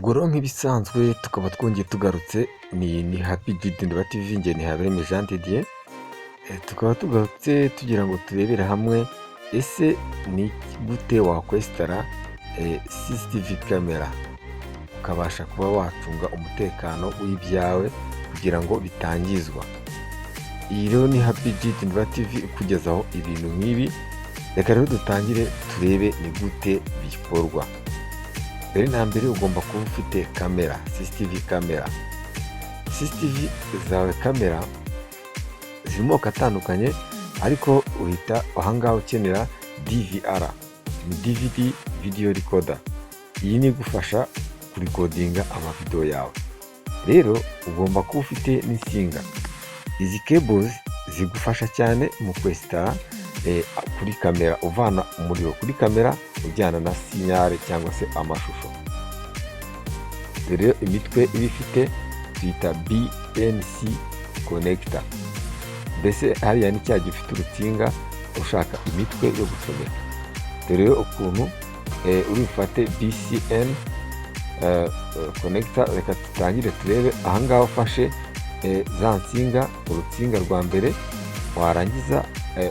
Ubwo rero nk'ibisanzwe tukaba twongeye tugarutse, ni Happy Didindwa TV, njye ni Habereye Jean de Dieu. Tukaba tugarutse tugira ngo turebere hamwe ese ni gute wakwesitara CCTV camera ukabasha kuba wacunga umutekano w'ibyawe kugira ngo bitangizwa. Iyi rero ni Happy Didindwa TV ikugezaho ibintu nk'ibi. Reka rero dutangire turebe ni gute bikorwa. Mbere na mbere ugomba kuba ufite kamera, CCTV kamera. CCTV zawe kamera ziri mu moko atandukanye, ariko uhita ahangaha ukenera DVR, ni DVD video recorder. Iyi ni igufasha kurikodinga amavideo yawe. Rero ugomba kuba ufite n'insinga. Izi cables zigufasha cyane mu kwesitara kuri kamera, uvana umuriro kuri kamera ujyana na sinyare cyangwa se amashusho. Rero imitwe iba ifite twita BNC connector. Mbese hariya ni cya gifite urutsinga ushaka imitwe yo gucomeka. Rero ukuntu uri bufate BCN connector, reka tutangire turebe. Ahangaha ufashe za nsinga, urutsinga rwa mbere, warangiza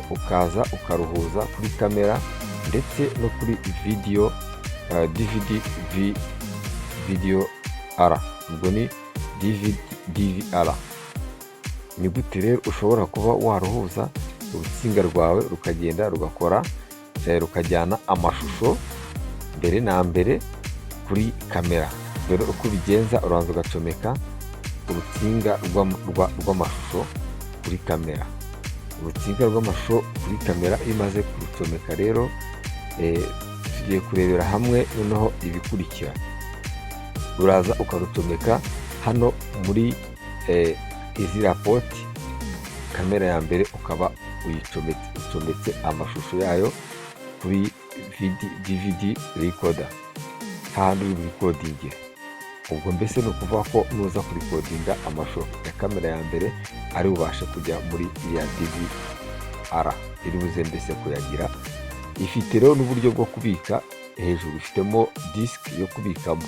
ukaza ukaruhuza kuri kamera ndetse no kuri video DVD video R. Ubwo ni DVR. Ni gute rero ushobora kuba waruhuza urutsinga rwawe rukagenda rugakora rukajyana amashusho mbere na mbere kuri kamera. Rero uko bigenza, uranza ugacomeka urutsinga rw'amashusho kuri kamera. Urutsinga rw'amashusho kuri kamera iyo umaze kurucomeka rero tugiye kurebera hamwe noneho ibikurikira. Uraza ukarucomeka hano muri izi rapoti. Kamera ya mbere ukaba ucometse amashusho yayo kuri DVD recorder, hahandi uri burikodingira. Ubwo mbese ni ukuvuga ko nuza kurikodinga amashusho ya kamera ya mbere ari bubashe kujya muri iya DVR, iri buze mbese kuyagira. Ifite rero n'uburyo bwo kubika hejuru, ifitemo disk yo kubikamo.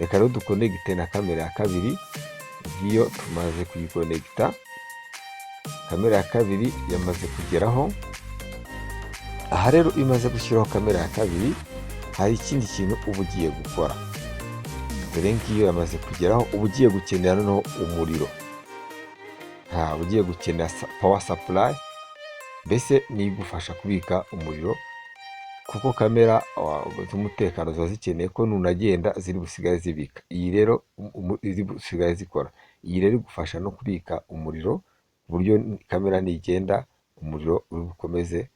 Reka rero dukonegite na kamera ya kabiri. Iyo tumaze kuyikonegita, kamera ya kabiri yamaze kugeraho. Aha rero imaze gushyiraho kamera ya kabiri, hari ikindi kintu uba ugiye gukora. Dore ngiyo yamaze kugeraho, uba ugiye gukenera noneho umuriro. Ugiye gukenera power supply, mbese ni igufasha kubika umuriro, kuko kamera z'umutekano ziba zikeneye ko nunagenda ziri busigare zibika. Iyi rero ziri busigare zikora. Iyi rero igufasha no kubika umuriro ku buryo kamera nigenda umuriro uri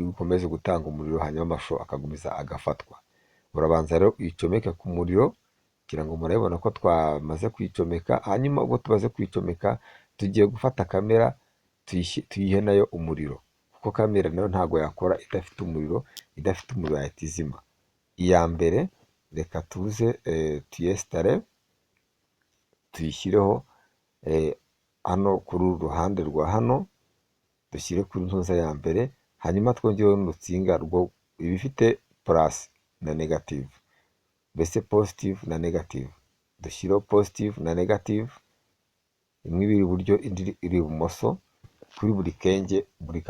bukomeze gutanga umuriro, hanyuma amashusho akagumiza agafatwa. Urabanza rero uyicomeka ku muriro kugira ngo murabibona ko twamaze kuyicomeka. Hanyuma ubwo tumaze kuyicomeka, tugiye gufata kamera tuyihe nayo umuriro, kuko kamera nayo ntabwo yakora idafite umuriro. Idafite umuriro yahita izima. Iya mbere reka tuze tuyesitare, tuyishyireho hano kuri uru ruhande rwa hano, dushyire kuri ntuza ya mbere. Hanyuma twongereho n'urutsinga ibifite plus na negative, mbese positive na negative. Dushyireho positive na negative, imwe iri iburyo indi iri ibumoso, kuri buri kenge, buri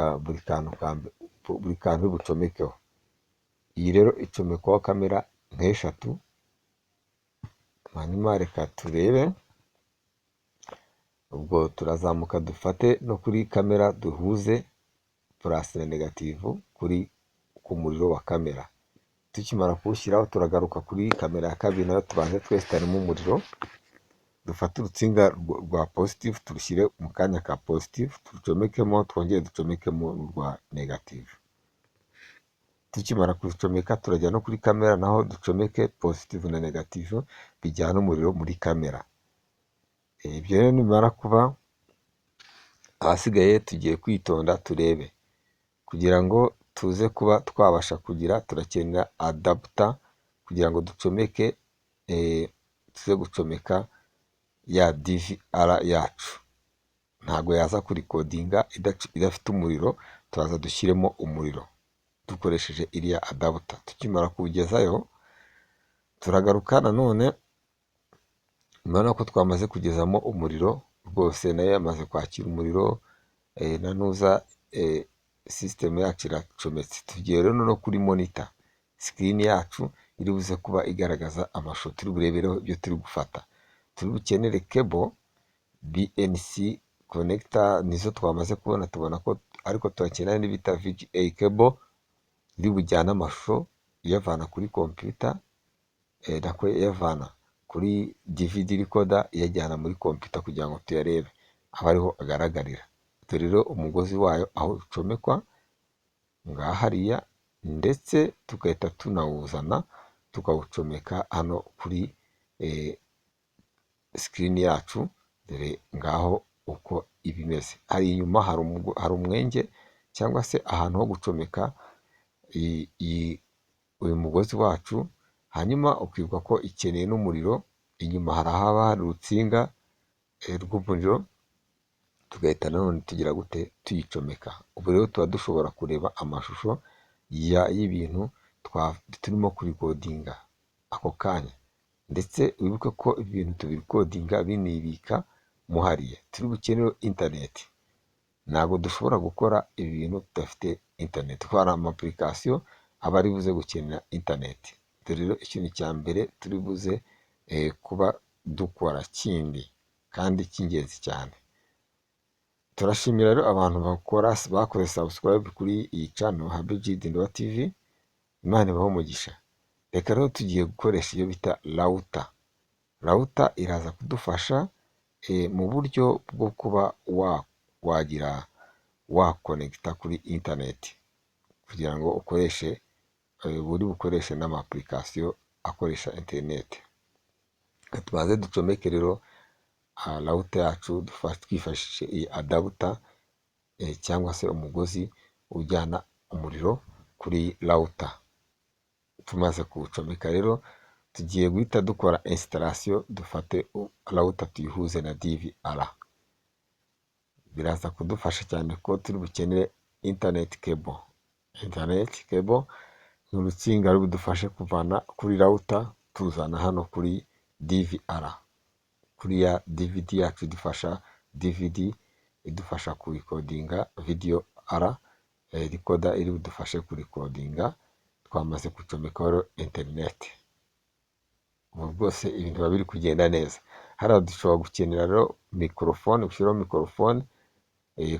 kantu bucomekeho. Iyi rero icomekwaho kamera nk'eshatu. Hanyuma reka turebe. Ubwo turazamuka dufate no kuri kamera duhuze plus na negative ku muriro wa kamera. Tukimara kuwushyiraho, turagaruka kuri kamera ya kabiri, nayo tubanze twesitaremo umuriro. Dufate urutsinga rwa positive turushyire mu kanya ka positive, turucomekemo, twongere ducomekemo urwa negative. Tukimara kurucomeka, turajya no kuri kamera naho ducomeke positive na negative bijyana umuriro muri kamera. Ibyo rero nimara kuba, ahasigaye tugiye kwitonda turebe. Kugira ngo tuze kuba twabasha kugira, turakenera adapter kugira ngo ducomeke, tuze gucomeka ya DVR yacu. Ntabwo yaza kurikodinga idafite umuriro, turaza dushyiremo umuriro dukoresheje iriya adapter. Tukimara kuwugezayo, turagaruka nanone, urabona ko twamaze kugezamo umuriro rwose, nayo yamaze kwakira umuriro, na nuza sisitemu yacu iracometse. Tugiye rero no kuri monita, sikirini yacu iri buze kuba igaragaza amashusho turi burebereho ibyo turi gufata. Turi bukenere kebo BNC konekita, nizo twamaze kubona, tubona ko ariko turakenera n'ibita VGA kebo iri bujyane amashusho iyavana kuri kompiyuta, nako iyavana kuri DVD recorder iyajyana muri kompiyuta kugira ngo tuyarebe aba ariho agaragarira. Dore rero umugozi wayo aho ucomekwa ngaha hariya, ndetse tugahita tunawuzana tukawucomeka hano kuri sikirini yacu. Dore ngaho uko iba imeze. Hari inyuma hari umwenge cyangwa se ahantu ho gucomeka uyu mugozi wacu, hanyuma ukibwa ko ikeneye n'umuriro. Inyuma haba hari urutsinga rw'umuriro, tugahita nanone tugira gute tuyicomeka. Ubu rero tuba dushobora kureba amashusho y'ibintu turimo kurikodinga ako kanya, ndetse wibuke ko ibintu tubirikodinga binibika muhariye. Turi bukenere interineti, ntabwo dushobora gukora ibi bintu tudafite interineti, kuko hari amapurikasiyo aba ari buze gukenera interineti. Dore rero ikintu cya mbere turi buze kuba dukora kindi kandi cy'ingenzi cyane, turashimira rero abantu bakoze subscribe kuri iyi channel Habegid Ndwa TV. Imana ibahe umugisha. Reka rero tugiye gukoresha iyo bita router iraza kudufasha mu buryo bwo kuba wakonekita kuri interineti, kugira ngo ukoreshe bukoreshe n'amapurikasiyo akoresha interineti. Tubanze ducomeke rero router yacu twifashishije iyi adapter, cyangwa se umugozi ujyana umuriro kuri router. Tumaze kuwucomeka rero tugiye guhita dukora installation, dufate router tuyihuze na DVR. Biraza kudufasha cyane ko turi bukenere internet cable. Internet cable ni urutsinga rudufashe kuvana kuri router tuzana hano kuri DVR. Kuri ya DVD yacu idufasha, DVD idufasha kurikodinga video recorder iri budufashe kurikodinga. Twamaze gucomekaho interineti, ubu rwose ibintu biba biri kugenda neza. Hariya dushobora gukenera rero mikorofone, gushyiraho mikorofone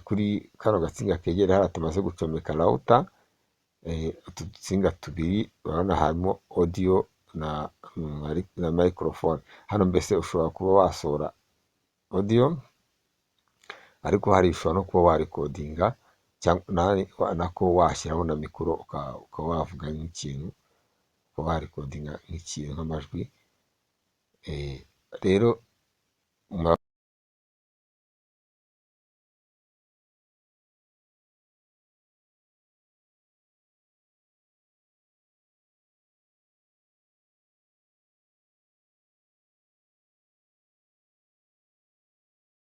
kuri kano gatsinga kegera hariya tumaze gucomeka router. Utu dutsinga tubiri urabona harimo audio na microphone. Hano mbese ushobora kuba wasohora audio, ariko hari ushobora no kuba warekodinga, nako washyiraho na mikoro ukaba wavuga nk'ikintu, ukaba warekodinga nk'ikintu nk'amajwi. Rero